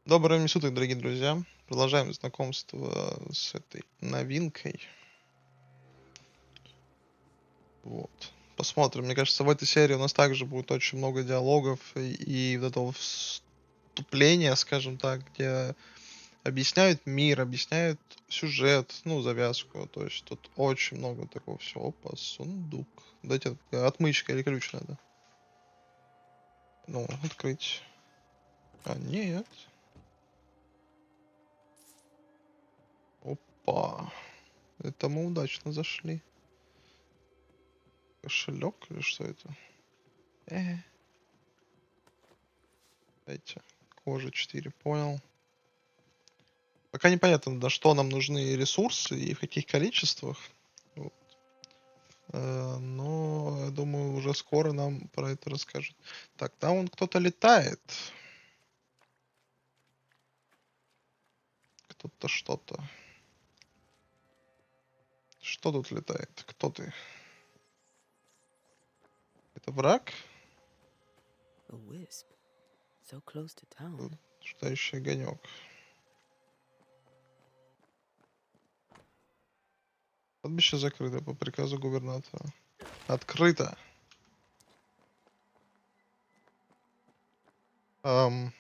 Доброго времени суток, дорогие друзья. Продолжаем знакомство с этой новинкой. Вот. Посмотрим. Мне кажется, в этой серии у нас также будет очень много диалогов и вот этого вступления, скажем так, где объясняют мир, объясняют сюжет, ну, завязку. То есть тут очень много такого всего. Опа, сундук. Дайте отмычка или ключ надо. Ну, открыть. А, нет. Опа. Это мы удачно зашли. Кошелек или что это? Дайте. Кожа 4, понял. Пока непонятно, на что нам нужны ресурсы и в каких количествах. Вот. Но я думаю, уже скоро нам про это расскажут. Так, там вон кто-то летает. Кто-то что-то. Что тут летает? Кто ты? Это враг? A wisp, so close to town. Летающий огонек. Кладбище закрыто по приказу губернатора. Открыто. Ам,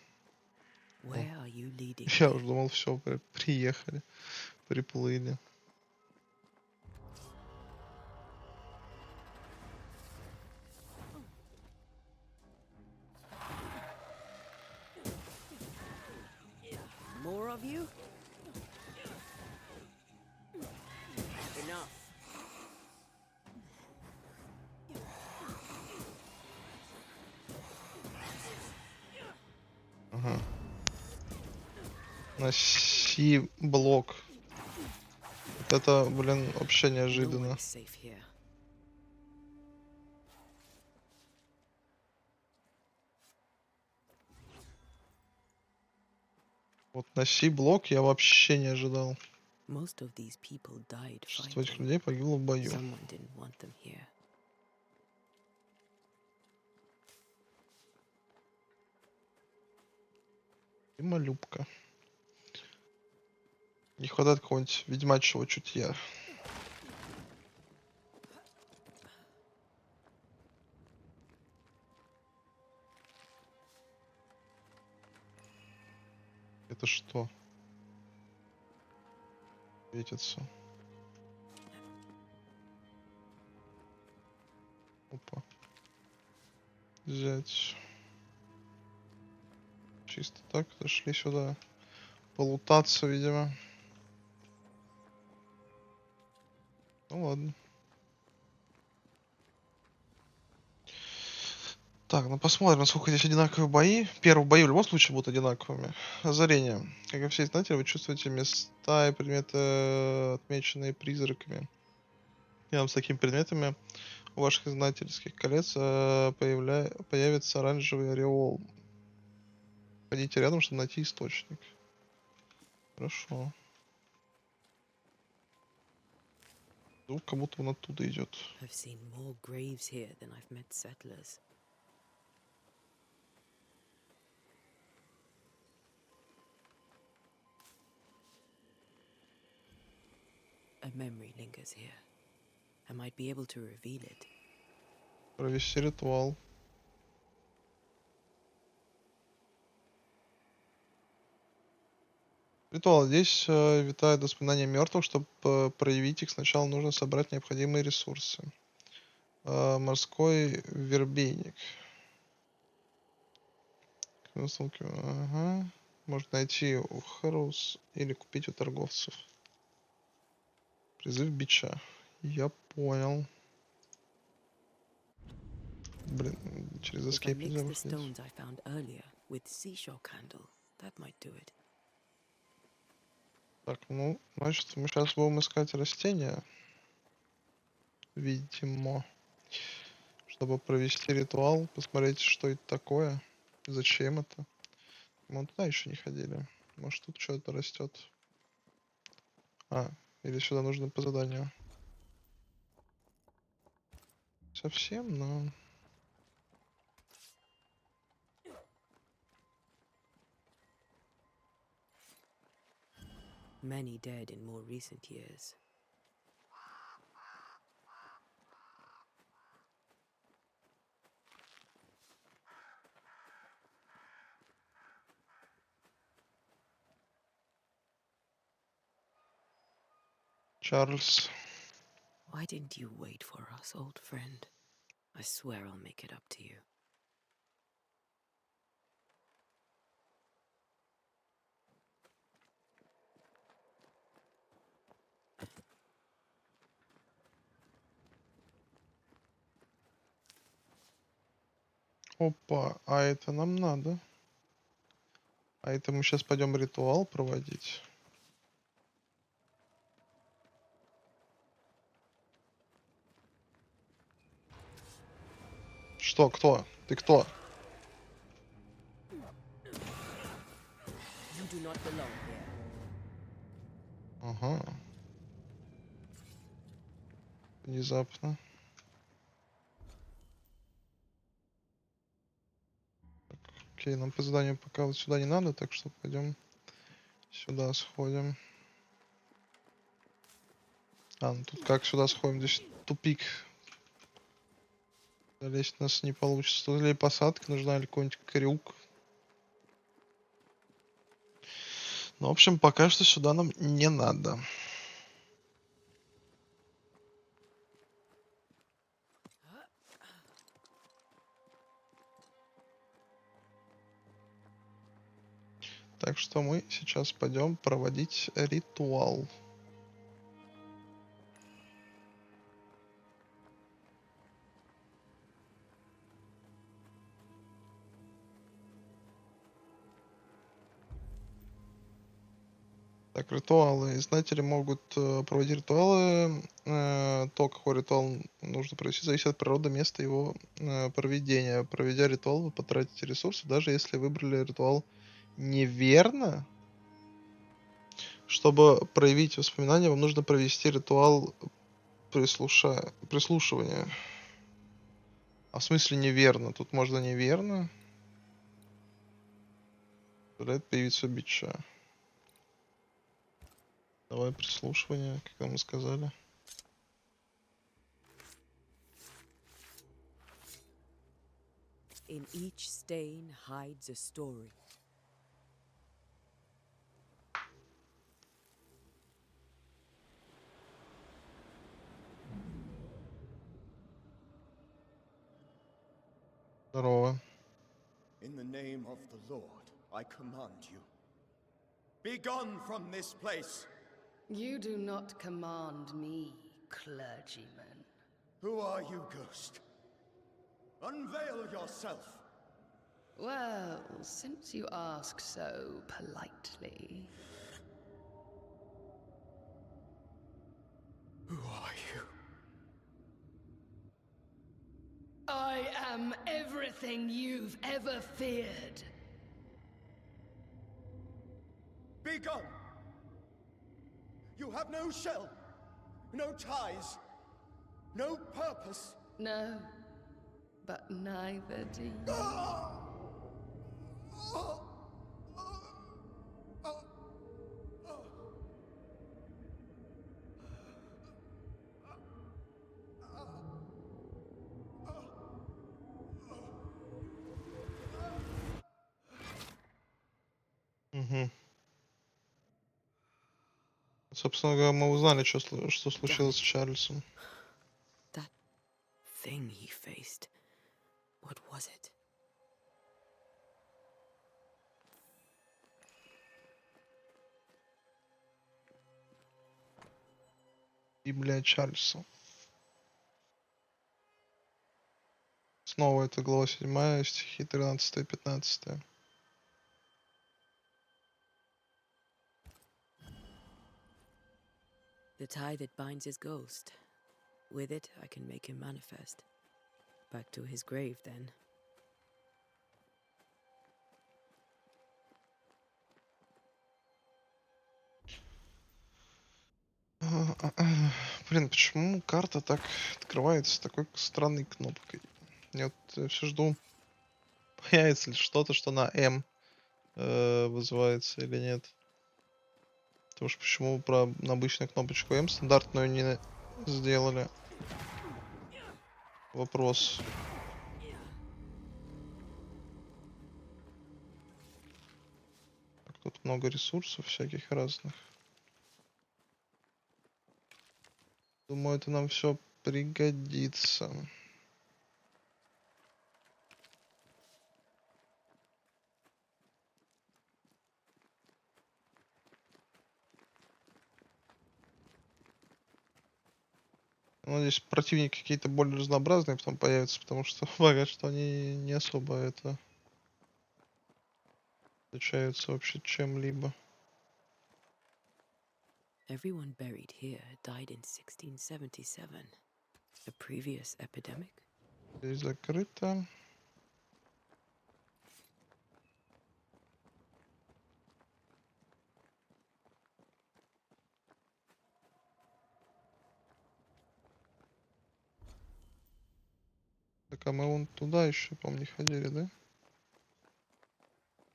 Where are you leading я me? уже думал, все, приехали, приплыли. More of you? Enough. Ага. Носи блок. Вот это, блин, вообще No one неожиданно. is safe here. Вот носи блок я вообще не ожидал. Most of these people died Большинство этих fighting. людей погибло в бою. Someone didn't want them here. И малюбка. Не хватает какого-нибудь ведьмачьего чутья. Это что? Светится. Опа. Взять. Чисто так. Зашли сюда. Полутаться, видимо. Ну ладно. Так, ну посмотрим, насколько здесь одинаковые бои. Первые бои в любом случае будут одинаковыми. Озарение. Как и все знаете, вы чувствуете места и предметы, отмеченные призраками. Рядом с такими предметами у ваших изнательских колец появится оранжевый ореол. Ходите рядом, чтобы найти источник. Хорошо. Звук как будто он оттуда идет. I've seen more graves here than I've met settlers. A memory lingers here. I might be able to reveal it. Провести ритуал. Ритуал. Здесь витает воспоминания мертвых. Чтобы проявить их, сначала нужно собрать необходимые ресурсы. Морской вербейник. Ага. Можно найти у Хэрроуз или купить у торговцев. Призыв бича. Я понял. Блин, через If I escape mix нельзя the выходить. stones I found earlier with seashore candle, that might do it. Так, ну, значит, мы сейчас будем искать растения. Видимо. Чтобы провести ритуал, посмотреть, что это такое, зачем это. Мы туда еще не ходили. Может, тут что-то растет. А, или сюда нужно по заданию. Совсем, но... Many dead in more recent years. Чарльз. Why didn't you wait for us, old friend? I swear I'll make it up to you. Опа, а это нам надо. А это мы сейчас пойдем ритуал проводить. Что, кто? Ты кто? You do not belong here. Ага. Внезапно. Окей, нам по заданию пока вот сюда не надо, так что пойдем сюда сходим. А, ну тут как сюда сходим? Здесь тупик. Залезть у нас не получится. Тут или посадка нужна, или какой-нибудь крюк. Ну, в общем, пока что сюда нам не надо. Так что мы сейчас пойдем проводить ритуал. Так, ритуалы. Знатели могут проводить ритуалы. То, какой ритуал нужно провести, зависит от природы места его проведения. Проведя ритуал, вы потратите ресурсы, даже если выбрали ритуал неверно. Чтобы проявить воспоминания, вам нужно провести ритуал прислушивания. А в смысле неверно? Тут можно неверно. Тогда появится бича. Давай прислушивание, как мы сказали. In each stain hides a story. Здорово. In the name of the Lord, I command you. Be gone from this place! You do not command me, clergyman. Who are you, ghost? Unveil yourself! Well, since you ask so politely. Who are you? I am everything you've ever feared. Be gone! You have no shell, no ties, no purpose. No, but neither do you. Угу. Собственно говоря, мы узнали, что случилось с Чарльзом. That thing he faced. What was it? Библия Чарльза. Снова это глава 7, стихи 13 и 15. The tie that binds his ghost. With it, I can make him manifest. Back to his grave, then. Блин, почему карта так открывается с такой странной кнопкой? Я вот все жду, появится ли что-то, что на М вызывается или нет. Потому что почему про обычную кнопочку М стандартную не сделали? Вопрос. Так, тут много ресурсов всяких разных. Думаю, это нам все пригодится. Ну, здесь противники какие-то более разнообразные потом появятся, потому что пока что они не особо это отличаются вообще чем-либо. Everyone buried here died in 1677. A previous epidemic? Здесь закрыто. Так, а мы вон туда еще, по-моему, не ходили, да?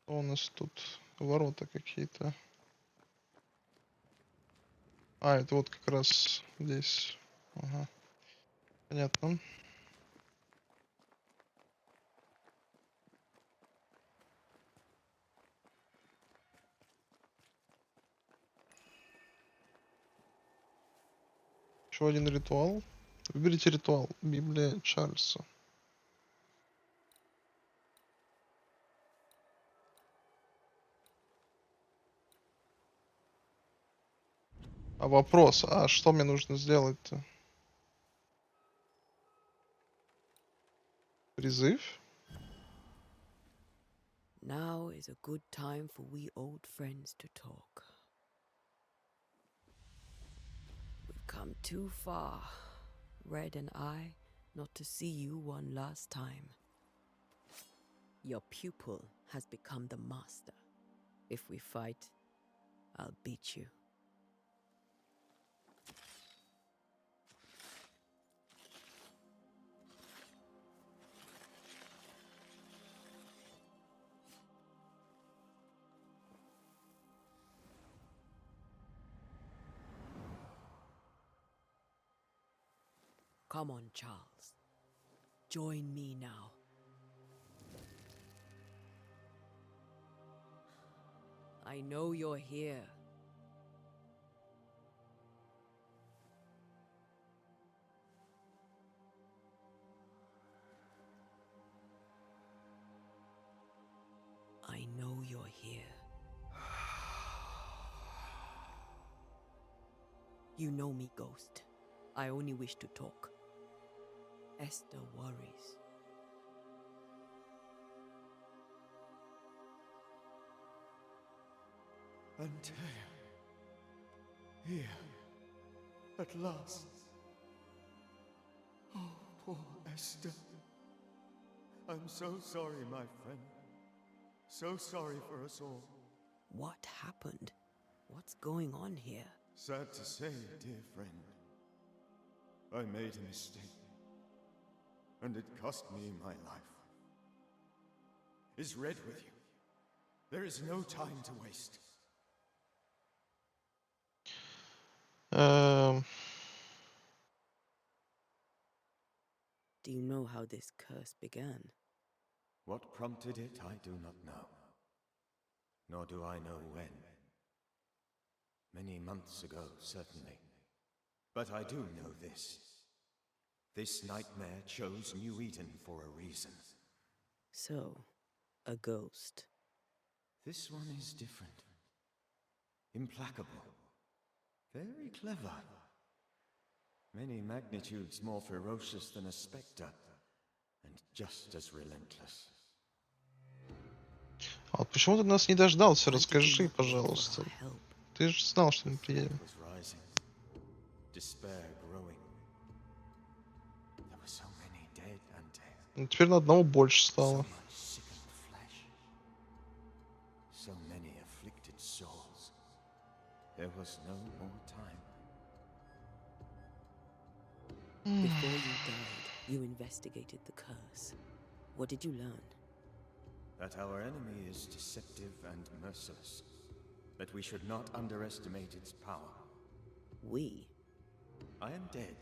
Что у нас тут? Ворота какие-то. А, это вот как раз здесь. Ага. Понятно. Еще один ритуал. Выберите ритуал. Библия Чарльза. А вопрос, а что мне нужно сделать-то? Призыв? Now is a good time for we old friends to talk. We've come too far, Red and I, not to see you one last time. Your pupil has become the master. If we fight, I'll beat you. Come on, Charles. Join me now. I know you're here. I know you're here. You know me, Ghost. I only wish to talk. Esther worries. Antea. Here. At last. Oh, poor Esther. I'm so sorry, my friend. So sorry for us all. What happened? What's going on here? Sad to say, dear friend. I made a mistake. And it cost me my life. Is Red with you? There is no time to waste. Эм, Do you know how this curse began? What prompted it, I do not know. Nor do I know when. Many months ago, certainly. But I do know this. This nightmare chose New Eden for a reason. So, a ghost. This one is different. Implacable. Very clever. Many magnitudes more ferocious than a spectre. And just as relentless. а вот почему ты нас не дождался? Why did you Расскажи, not wait for пожалуйста. our help? Ты же знал, что мы приедем. Was rising. Despair growing. There were so many dead, Antea. Ну, теперь на одного больше So стало. much sickened flesh. So many afflicted souls. There was no more time. Before you died, you investigated the curse. What did you learn? That our enemy is deceptive and merciless. that we should not underestimate its power. We? I am dead,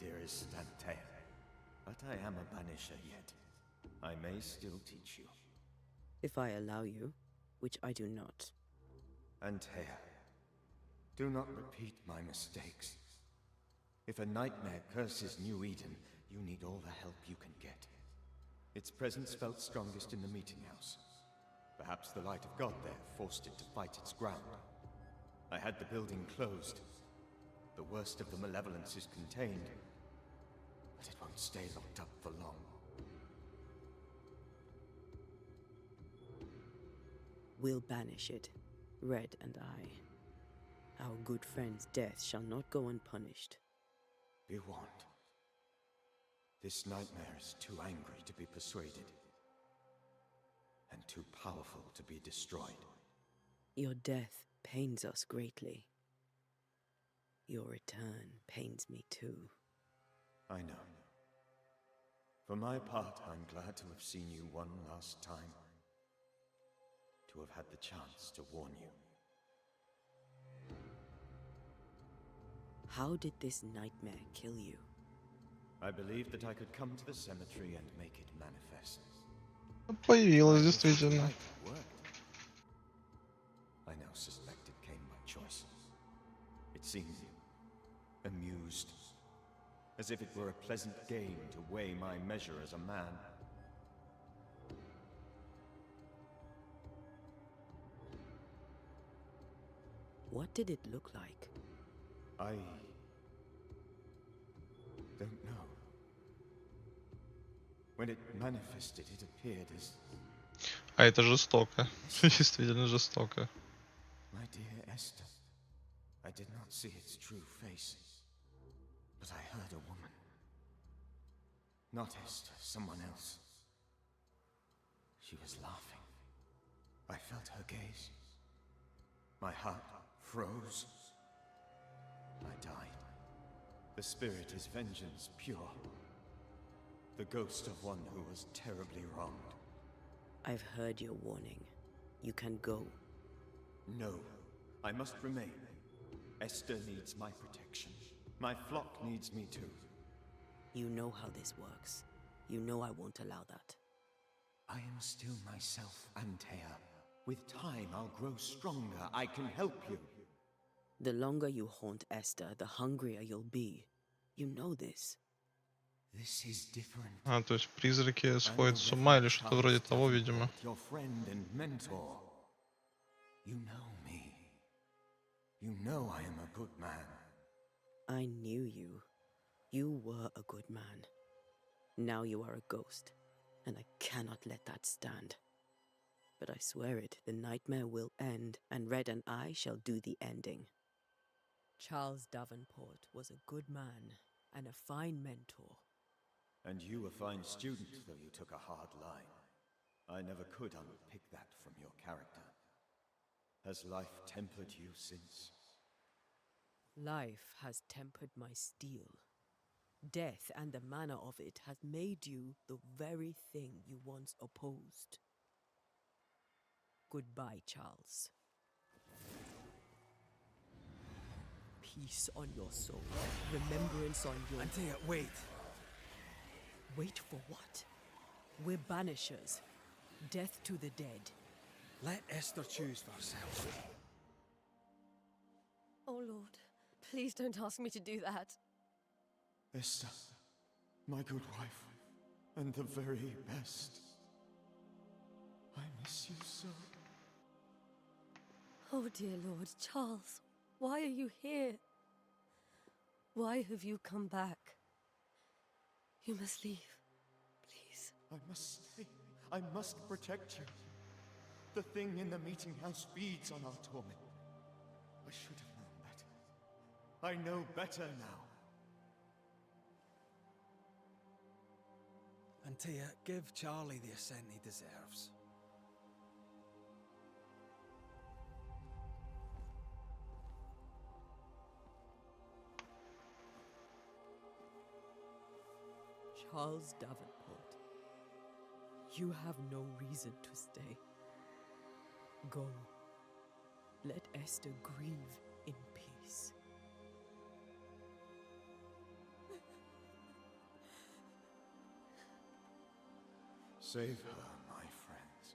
dearest Antea, but I am a banisher yet. I may still teach you. If I allow you, which I do not. Antea, do not repeat my mistakes. If a nightmare curses New Eden, you need all the help you can get. Its presence felt strongest in the meeting house. Perhaps the light of God there forced it to fight its ground. I had the building closed. The worst of the malevolence is contained, but it won't stay locked up for long. We'll banish it, Red and I. Our good friend's death shall not go unpunished. Be warned. This nightmare is too angry to be persuaded, and too powerful to be destroyed. Your death pains us greatly. Your return pains me too. I know. For my part, I'm glad to have seen you one last time. To have had the chance to warn you. How did this nightmare kill you? I believed that I could come to the cemetery and make it manifest. Появилась, My initial действительно. delight worked. I now suspect it came by choice. It seemed amused, as if it were a pleasant game to weigh my measure as a man. What did it look like? I don't know. When it manifested, it appeared as А это жестоко. Действительно жестоко. my dear Esther. I did not see its true face, but I heard a woman. Not Esther, someone else. She was laughing. I felt her gaze. My heart froze. I died. The spirit is vengeance pure. The ghost of one who was terribly wronged. I've heard your warning. You can go. No, I must remain. Esther needs my protection. My flock needs me too. You know how this works. You know I won't allow that. I am still myself, Antea. With time, I'll grow stronger. I can help you. The longer you haunt Esther, the hungrier you'll be. You know this. This is different. А, то есть призраки I'm сходят your с ума или reverend что-то вроде Charles того, видимо. Davenport, your friend and mentor. You know me. You know I am a good man. I knew you. You were a good man. Now you are a ghost, and I cannot let that stand. But I swear it, the nightmare will end, and Red and I shall do the ending. Charles Davenport was a good man and a fine mentor. And you a fine student, though you took a hard line. I never could unpick that from your character. Has life tempered you since? Life has tempered my steel. Death and the manner of it has made you the very thing you once opposed. Goodbye, Charles. Peace on your soul. Remembrance on your... Antea, wait. Wait for what? We're banishers. Death to the dead. Let Esther choose for herself. Oh, Lord, please don't ask me to do that. Esther, my good wife, and the very best. I miss you so. Oh, dear Lord, Charles, why are you here? Why have you come back? You must leave, please. I must stay. I must protect you. The thing in the meeting house feeds on our torment. I should have known better. I know better now. Antea, give Charlie the ascent he deserves. Charles Davenport, you have no reason to stay. Go. Let Esther grieve in peace. Save her, my friends.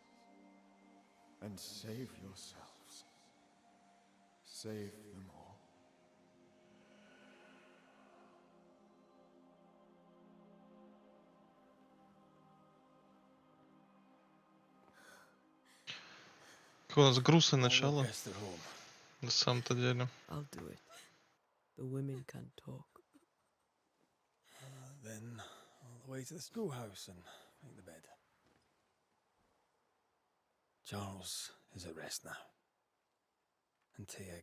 And save yourselves. Save them all. Какое у нас грустное I'll walk начало, Esther home. на самом-то деле. I'll do it. The women can talk. Then all the way to the schoolhouse and make the bed. Charles is at rest now. And Tia,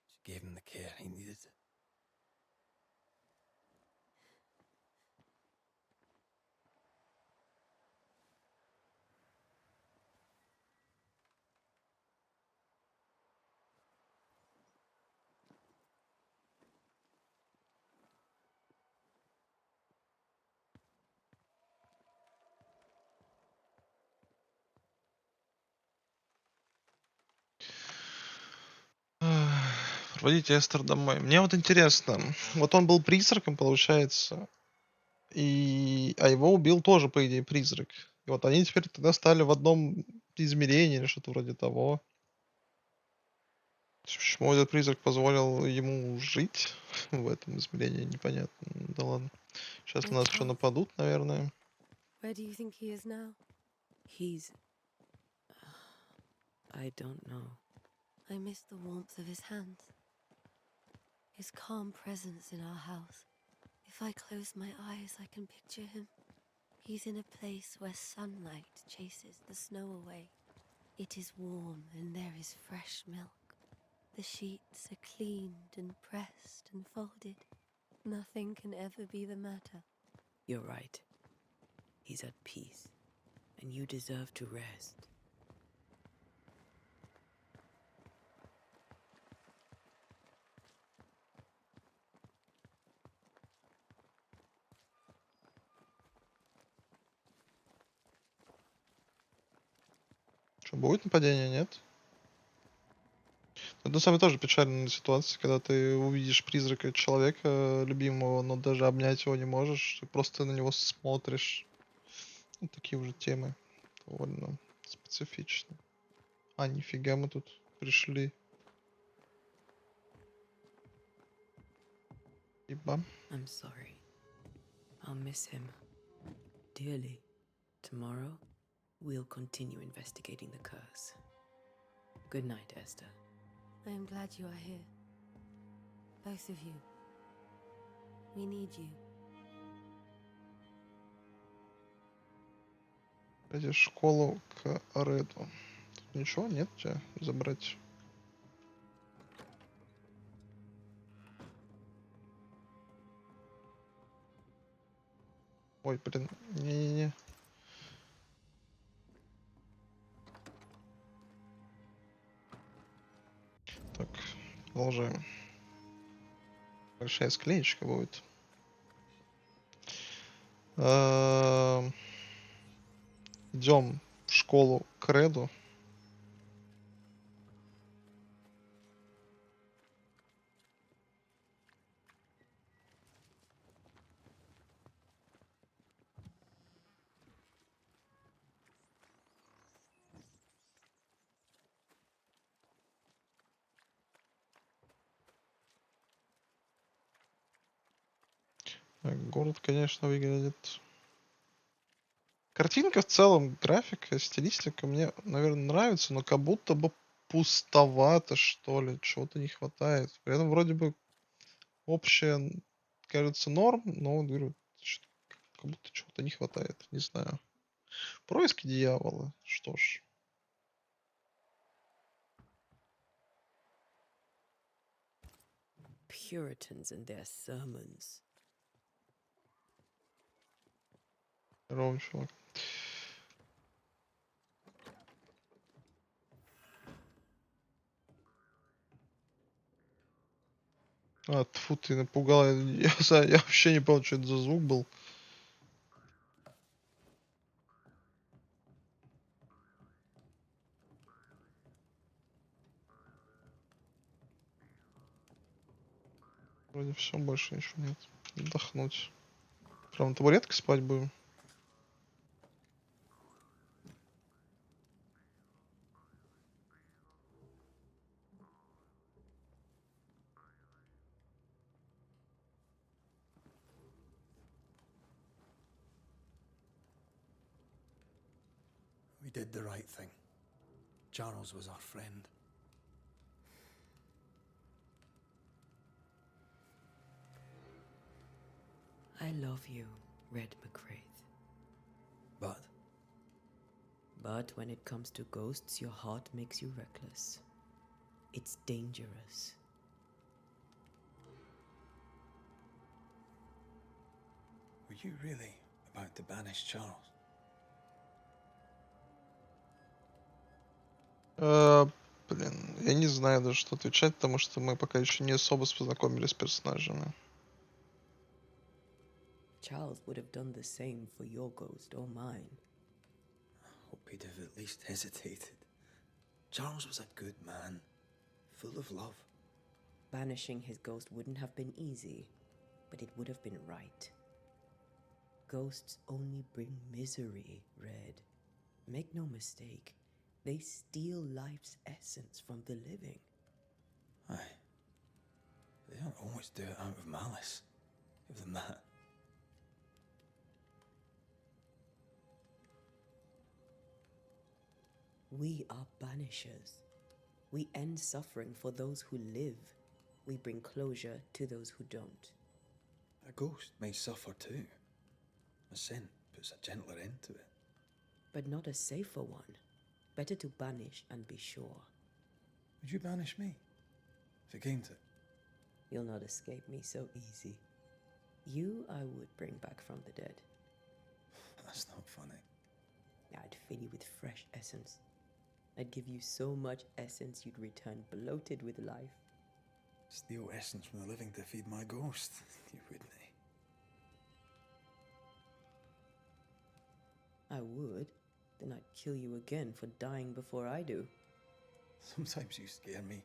she gave him the care he needed. Проводите Эстер домой. Мне вот интересно, вот он был призраком, получается, а его убил тоже, по идее, призрак. И вот они теперь тогда стали в одном измерении или что-то вроде того. Почему этот призрак позволил ему жить в этом измерении, непонятно. Да ладно. Сейчас на My нас еще child, нападут, наверное. where do you think he is now? He's. I don't know. I miss the warmth of his hands. His calm presence in our house. If I close my eyes, I can picture him. He's in a place where sunlight chases the snow away. It is warm and there is fresh milk. The sheets are cleaned and pressed and folded. Nothing can ever be the matter. You're right. He's at peace. And you deserve to rest. Что, будет нападение, нет? Это на самом деле тоже печальная ситуация, когда ты увидишь призрака человека любимого, но даже обнять его не можешь, ты просто на него смотришь. Вот такие уже темы довольно специфичны. А, нифига, мы тут пришли. Ибо. I'm sorry. I'll miss him dearly. Tomorrow, we'll continue investigating the curse. Good night, Esther. I am glad you are here. Both of you. We need you. Пойди в школу к Реду. Тут ничего нет тебя забрать? Ой, блин, не-не-не. Так, продолжаем. Большая склеечка будет. Идем в школу к Реду. Город, конечно, выглядит... Картинка в целом, графика, стилистика мне, наверное, нравится, но как будто бы пустовато, что ли, чего-то не хватает. При этом вроде бы общее, кажется, норм, но, говорю, как будто чего-то не хватает, не знаю. Происки дьявола, что ж. Puritans and their sermons. Здорово, чувак. А, тьфу, ты напугал. Я вообще не понял, что это за звук был. Вроде все, больше ничего нет. Отдохнуть. Прям на табуретке спать будем? We did the right thing. Charles was our friend. I love you, Red McCraith. But But when it comes to ghosts, your heart makes you reckless. It's dangerous. were you really about to banish Charles? Блин, я не знаю даже, что отвечать, потому что мы пока еще не особо познакомились с персонажами. Charles would have done the same for your ghost or mine. Hope he'd have at least hesitated. Charles was a good man, full of love. Banishing his ghost wouldn't have been easy, but it would have been right. Ghosts only bring misery, Red. Make no mistake, they steal life's essence from the living. Aye. They don't always do it out of malice. Give them that. We are banishers. We end suffering for those who live. We bring closure to those who don't. A ghost may suffer too. A sin puts a gentler end to it. But not a safer one. Better to banish and be sure. Would you banish me? If it came to it? You'll not escape me so easy. You I would bring back from the dead. That's not funny. I'd fill you with fresh essence. I'd give you so much essence you'd return bloated with life. Steal essence from the living to feed my ghost. You wouldn't. I would. Then I'd kill you again for dying before I do. Sometimes you scare me.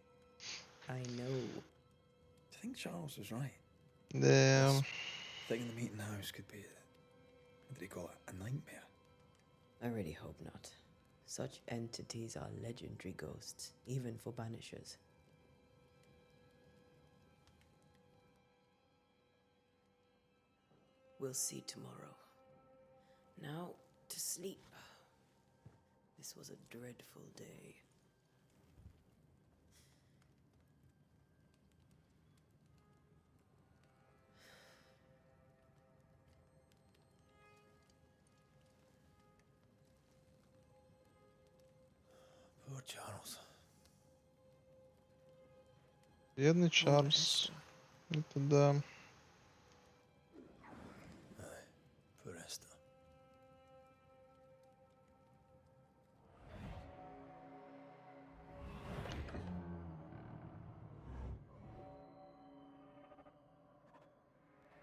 I know. Do you think Charles was right? Damn. This thing in the meeting house could be what did he call it? A nightmare? I really hope not. Such entities are legendary ghosts, even for banishers. We'll see tomorrow. Now, to sleep. This was a dreadful day. Poor Charles. Бедный Poor Чарльз. Esther. Это да. Aye, poor Esther.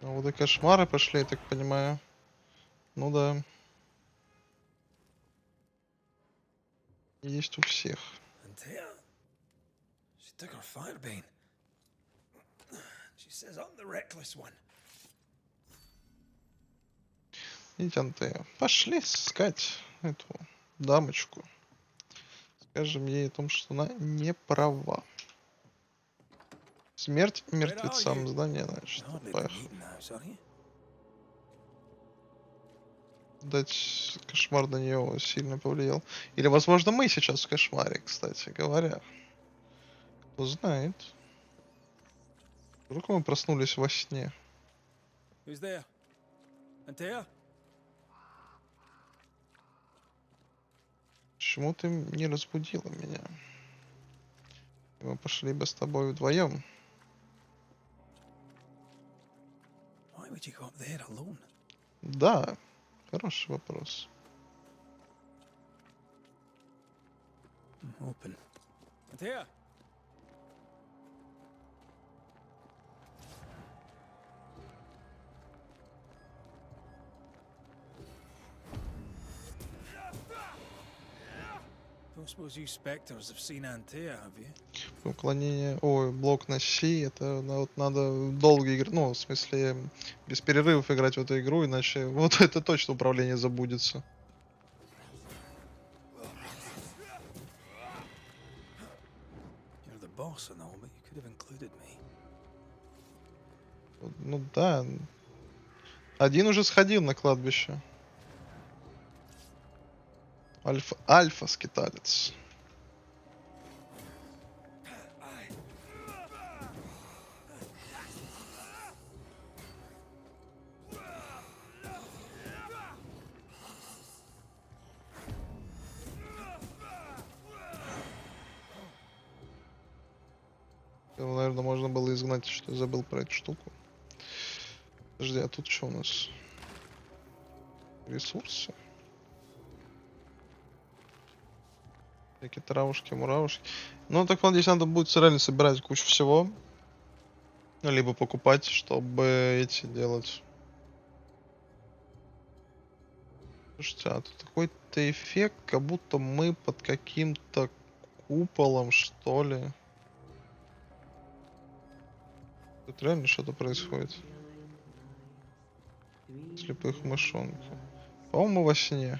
Ну, вот и кошмары пошли, я так понимаю. Ну да. Есть у всех. And Tia, she took her firebane. She says I'm the reckless one. Идите, Антея. Пошли искать эту дамочку. Скажем ей о том, что она не права. Смерть мертвецам. Здание, значит. Hardly the Поехали. meeting house, are you? Дать кошмар на нее сильно повлиял. Или, возможно, мы сейчас в кошмаре, кстати говоря. Кто знает. Вдруг мы проснулись во сне. Who's there? Antea? Почему ты не разбудила меня? Мы пошли бы с тобой вдвоем. Why would you go up there alone? Да, хороший вопрос. Open. Antea? Don't don't suppose you spectres have seen Antea, have you? Уклонение, ой, блок на щи, это вот надо долго играть, ну, в смысле, без перерывов играть в эту игру, иначе вот это точно управление забудется. You're the boss and all, but you could have included me. Ну да. Один уже сходил на кладбище. Альфа-скиталец. Его, наверное, можно было изгнать, что я забыл про эту штуку. Подожди, а тут что у нас? Ресурсы. Всякие травушки, муравушки. Ну, так вот, здесь надо будет реально собирать кучу всего. Либо покупать, чтобы эти делать. Слушайте, а тут какой-то эффект, как будто мы под каким-то куполом, что ли. Тут реально что-то происходит. Слепых мышонка. По-моему, во сне.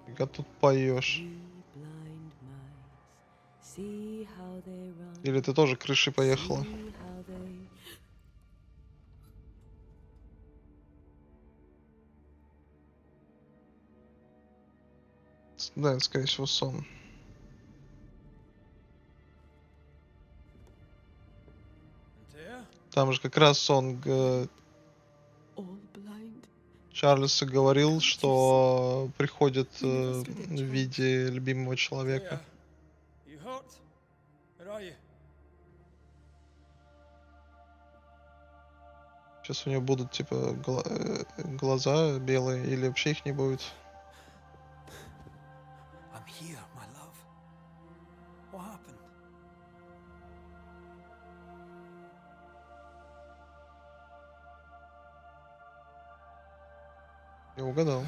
Фига тут поешь. Или ты тоже крышей поехала? Да, это, скорее всего, сон. Antea? Там же как раз сон Чарльз говорил, что приходит в виде любимого человека. Antea? You hurt? Where are you? Сейчас у нее будут типа глаза белые, или вообще их не будет. I'm here, my love. What happened? Я угадал.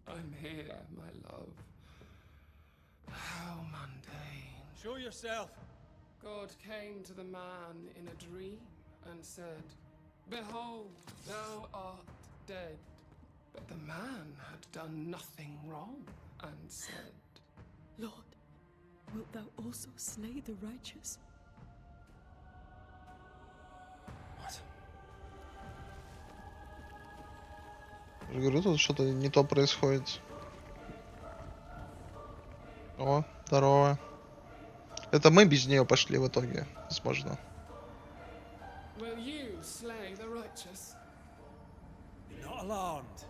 I'm here, my love. How mundane. Show yourself. God came to the man in a dream and said, "Behold, thou art dead." But the man had done nothing wrong and said, Lord, wilt thou also slay the righteous? What? Я же говорю, тут что-то не то происходит. О, здорово. Это мы без нее пошли в итоге, возможно. "Will you slay the righteous?" Be not alarmed.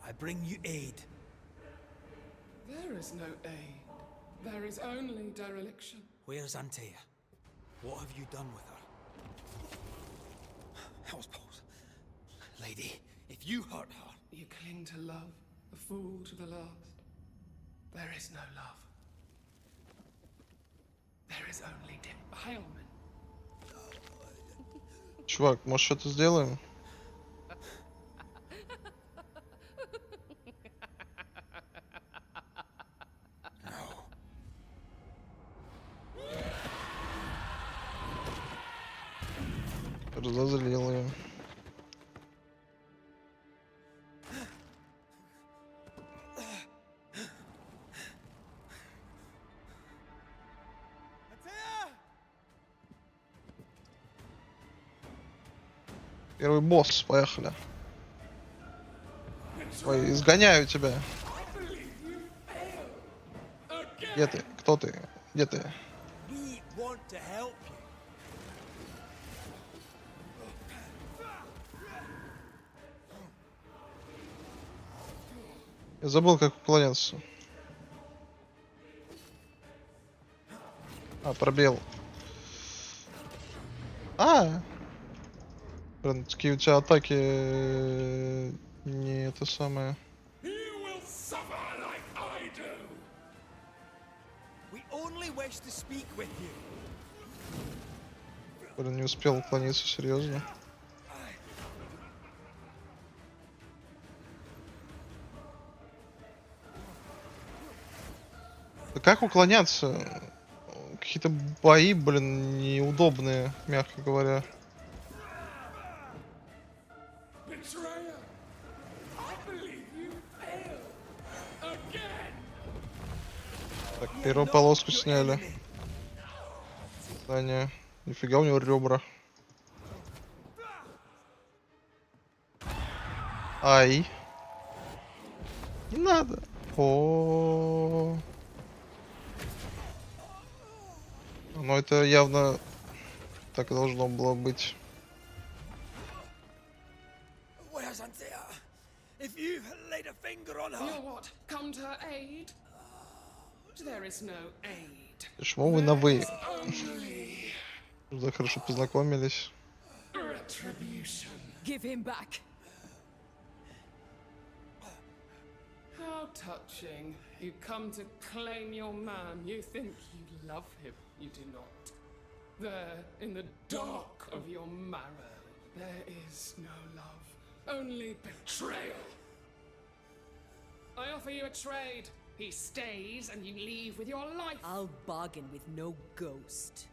I bring you aid. There is no aid. There is only dereliction. Where's Antea? What have you done with her? Hellsballs. Lady, if you hurt her... You cling to love, a fool to the last. There is no love. There is only defilement. Чувак, может что-то сделаем? No. Разозлил ее. Первый босс, поехали. Ой, изгоняю тебя. Где ты? Кто ты? Где ты? We want to help you. Я забыл, как уклоняться. А, пробел. Блин, такие у тебя атаки не это самое. You will suffer like I do. We only wish to speak with you. Блин, не успел уклониться, серьезно. Да как уклоняться? Какие-то бои, блин, неудобные, мягко говоря. Betrayer! I believe you failed again! Так, первую полоску сняли. Саня. Нифига у него ребра. Ай. Не надо. О. Ну это явно так и должно было быть. Where's Antea? If you've laid a finger on her... You're what? Come to her aid? There is no aid. Почему вы на вы? Only Да хорошо познакомились. retribution. Give him back. How touching. You come to claim your man. You think you love him. You do not. There, in the dark of your marrow, there is no love. Only betrayal. I offer you a trade. He stays and you leave with your life. I'll bargain with no ghost.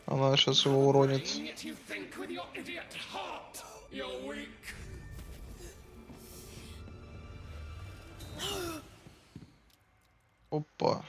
Она сейчас его уронит. And yet you think with your idiot heart. You're weak. Опа.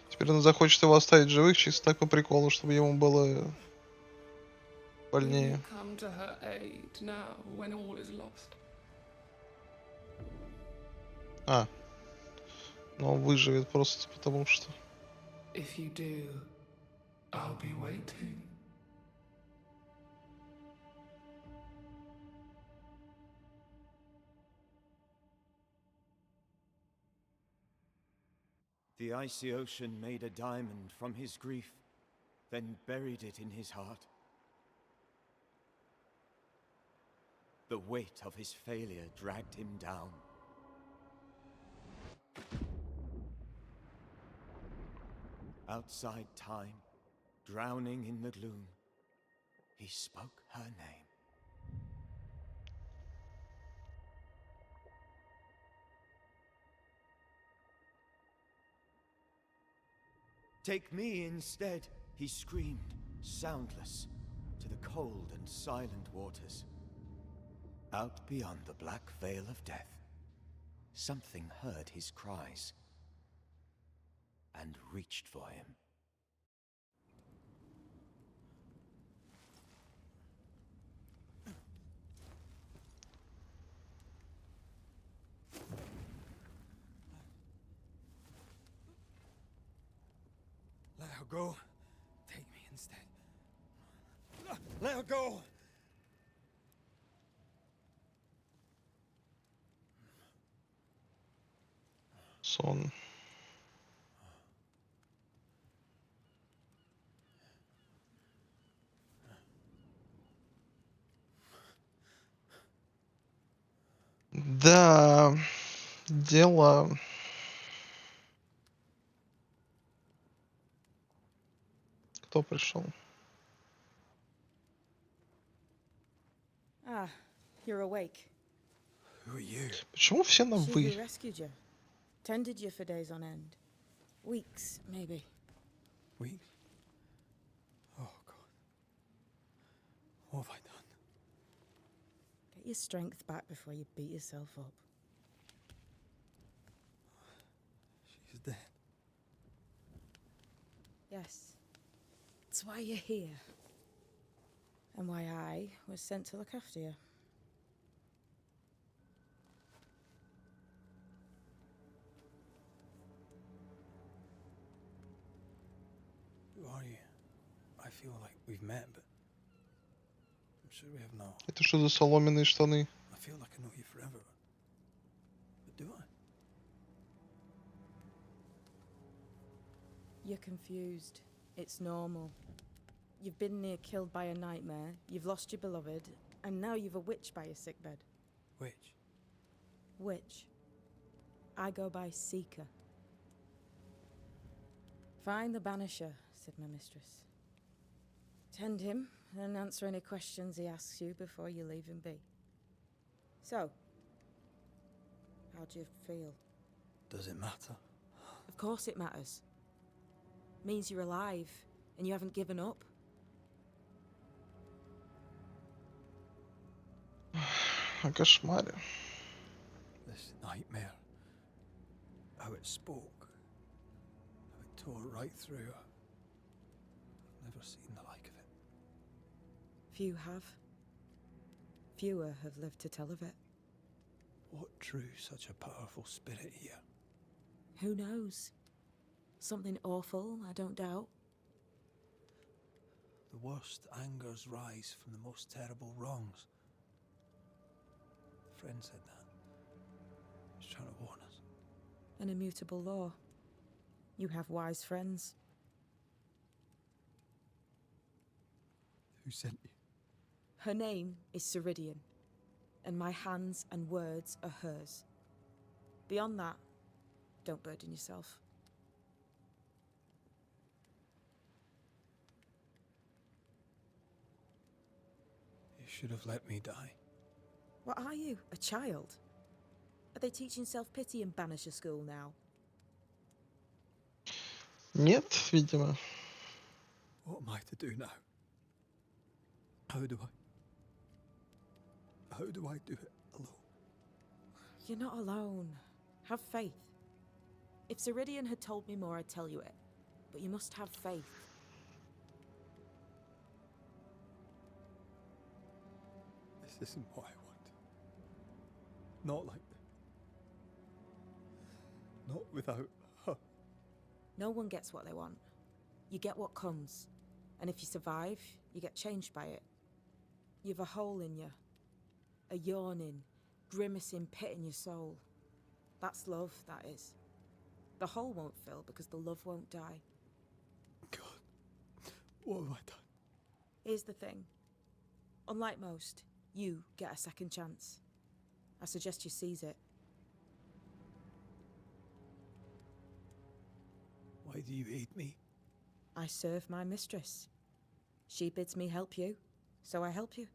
Теперь он захочет его оставить живых чисто так по приколу, чтобы ему было больнее. Come to her aid now when all is lost. А. Но он выживет просто потому что. If you do, I'll be waiting. The icy ocean made a diamond from his grief, then buried it in his heart. The weight of his failure dragged him down. Outside time, drowning in the gloom, he spoke her name. Take me instead, he screamed, soundless, to the cold and silent waters. Out beyond the black veil of death, something heard his cries and reached for him. Let her go. Take me instead. Let her go! Сон. Да, дело. Кто пришел? Ah, you're awake. Who are you? Почему все на She вы? who rescued you. Tended you for days on end. Weeks, maybe. Weeks? Oh, God. What have I done? Get your strength back before you beat yourself up. She's dead. Yes. That's why you're here. And why I was sent to look after you. Who are you? I feel like we've met, but I'm sure we have not. Это что за соломенные штаны? I feel like I know you forever. But do I? You're confused. It's normal. You've been near killed by a nightmare, you've lost your beloved, and now you've a witch by your sickbed. Which? Witch. I go by Seeker. Find the Banisher, said my mistress. Tend him, and answer any questions he asks you before you leave him be. So, how do you feel? Does it matter? Of course it matters. Means you're alive, and you haven't given up. О кошмаре. This nightmare. How it spoke. How it tore right through her. I've never seen the like of it. Few have. Fewer have lived to tell of it. What drew such a powerful spirit here? Who knows? Something awful, I don't doubt. The worst angers rise from the most terrible wrongs. A friend said that. He's trying to warn us. An immutable law. You have wise friends. Who sent you? Her name is Ceridian, and my hands and words are hers. Beyond that, don't burden yourself. You should have let me die. What are you, a child? Are they teaching self-pity in Banisher school now? Нет, видимо. What am I to do now? How do I do it alone? You're not alone. Have faith. If Ceridian had told me more, I'd tell you it. But you must have faith. This isn't what I want. Not like this. Not without her. No one gets what they want. You get what comes. And if you survive, you get changed by it. You've a hole in you. A yawning, grimacing pit in your soul. That's love, that is. The hole won't fill because the love won't die. God, what have I done? Here's the thing. Unlike most, you get a second chance. I suggest you seize it. Why do you hate me? I serve my mistress. She bids me help you, so I help you.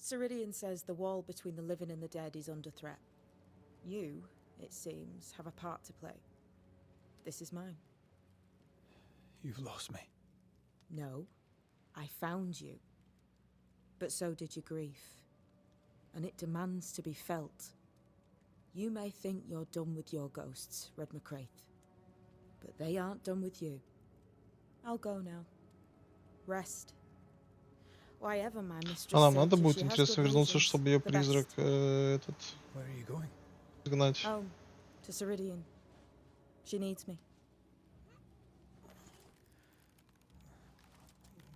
Ceridian says the wall between the living and the dead is under threat. You, it seems, have a part to play. This is mine. You've lost me. No, I found you. But so did your grief. And it demands to be felt. You may think you're done with your ghosts, Red McCraith. But they aren't done with you. I'll go now. Rest. Why ever my mistress А нам said надо if будет, she has интересно, good вернуться, reasons, чтобы ее the призрак best. этот Where are you going? изгнать. Home, to Ceridian. She needs me.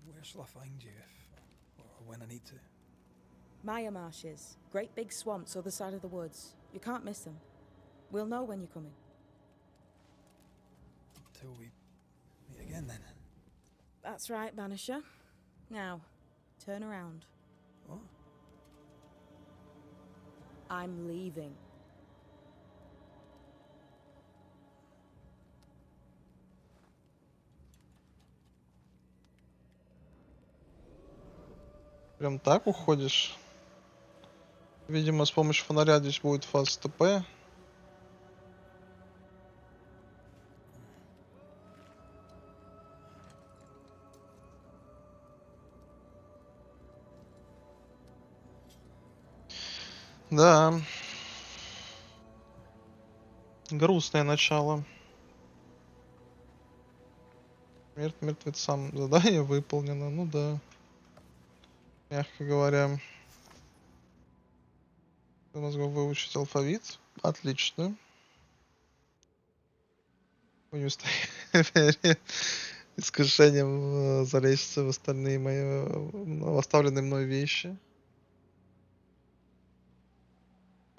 Where shall I find you if, or when I need to? Maya marshes, great big swamps other side of the woods. You can't miss them. We'll know when you're coming. Till we meet again then. That's right, Banisher. Now, turn around. What? I'm leaving. Прям так уходишь? Видимо, с помощью фонаря здесь будет фаст ТП. Да. Грустное начало. Смерть мертвецам. Задание выполнено. Ну да. Мягко говоря. Мозгов выучить алфавит. Отлично. Искушением залезть в остальные мои оставленные мной вещи.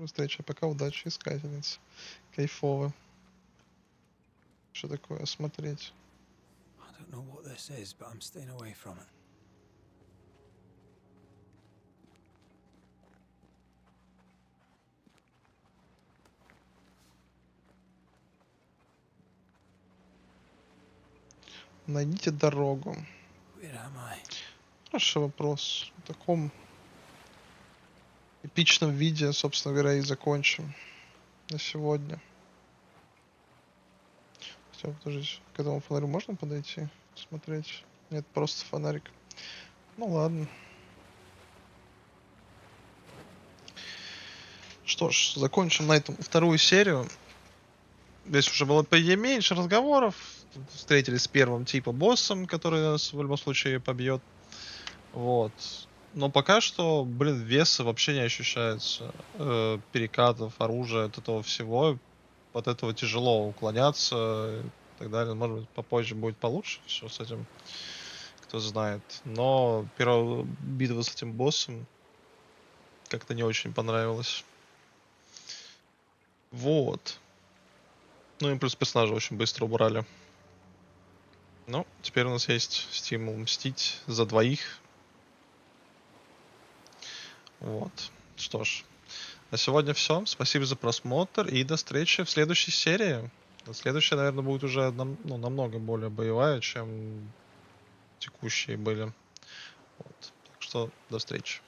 Встреча, пока, удачи, искательница. Кайфово. Что такое смотреть? don't know what this is, but I'm staying away from it. Найдите дорогу. Where am I? Хороший вопрос. В таком эпичном виде, собственно говоря, и закончим на сегодня. Все, подождите. К этому фонарю можно подойти? Смотреть? Нет, просто фонарик. Ну ладно. Что ж, закончим на этом вторую серию. Здесь уже было, по идее, меньше разговоров. Встретились с первым типа боссом, который нас в любом случае побьет. Вот. Но пока что, блин, веса вообще не ощущается. Перекатов, оружия, от этого всего. От этого тяжело уклоняться и так далее. Может быть, попозже будет получше все с этим. Кто знает. Но первая битва с этим боссом как-то не очень понравилась. Вот. Ну и плюс персонажа очень быстро убрали. Ну, теперь у нас есть стимул мстить за двоих. Вот. Что ж. На сегодня все. Спасибо за просмотр и до встречи в следующей серии. Следующая, наверное, будет уже намного более боевая, чем текущие были. Вот. Так что до встречи.